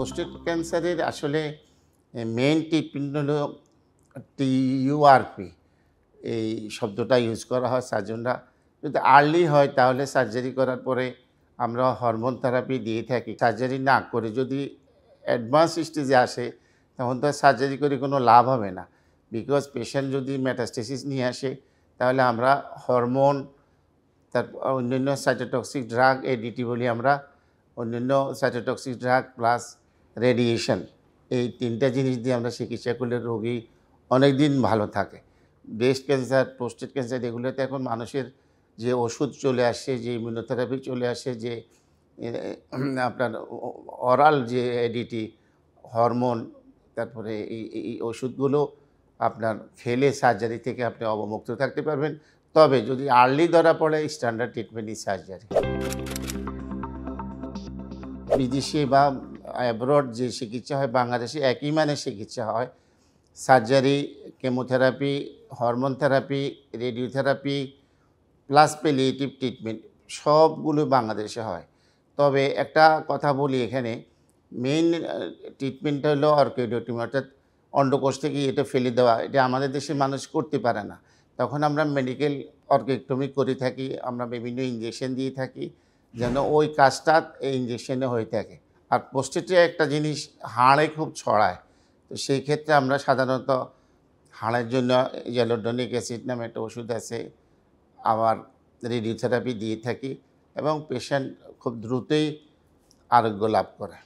Prostate ক্যান্সারের আসলে main treatment হলো টিইউআরপি, এই শব্দটা ইউজ করা হয় সার্জনরা। যদি আর্লি হয় তাহলে সার্জারি করার পরে আমরা হরমোন থেরাপি দিয়ে থাকি। সার্জারি না করে যদি অ্যাডভান্স স্টেজে আসে তখন তো আর সার্জারি করে কোনো লাভ হবে না। বিকজ পেশেন্ট যদি মেটাস্টেসিস নিয়ে আসে তাহলে আমরা হরমোন, তারপর অন্যান্য সাইটোটক্সিক ড্রাগ, এডিটি বলি আমরা, অন্যান্য সাইটোটক্সিক ড্রাগ প্লাস রেডিয়েশন, এই ৩টা জিনিস দিয়ে আমরা চিকিৎসা করলে রোগী অনেক দিন ভালো থাকে। ব্রেস্ট ক্যান্সার, প্রোস্টেট ক্যান্সার এগুলোতে এখন মানুষের যে ওষুধ চলে আসছে, যে ইমিউনোথেরাপি চলে আসছে, যে আপনার অরাল যে এডিটি, হরমোন, তারপরে এই ওষুধগুলো আপনার খেলে সার্জারি থেকে আপনি অবমুক্ত থাকতে পারবেন। তবে যদি আর্লি ধরা পড়ে স্ট্যান্ডার্ড ট্রিটমেন্ট ইজ সার্জারি। বিদেশে বা অ্যাব্রড যে চিকিৎসা হয় বাংলাদেশে একই মানের চিকিৎসা হয়। Surgery, chemotherapy, hormone therapy, radiotherapy plus palliative treatment সবগুলো বাংলাদেশে হয়। তবে একটা কথা বলি এখানে, মেইন ট্রিটমেন্টটা হলো অর্কিওডক্টমি, অর্থাৎ অন্ডকোষ থেকে এটা ফেলে দেওয়া। এটা আমাদের দেশের মানুষ করতে পারে না। তখন আমরা মেডিকেল অর্কিওটমি করে থাকি, আমরা বিভিন্ন ইনজেকশন দিয়ে থাকি যেন ওই কাজটা এই ইনজেকশনে হয়ে থাকে। আর প্রোস্টেটে একটা জিনিস হাড়ে খুব ছড়ায়, তো সেই ক্ষেত্রে আমরা সাধারণত হাড়ের জন্য জ্যালোডনিক অ্যাসিড নামে একটা ওষুধ আছে, আবার রেডিওথেরাপি দিয়ে থাকি এবং পেশেন্ট খুব দ্রুতই আরোগ্য লাভ করে।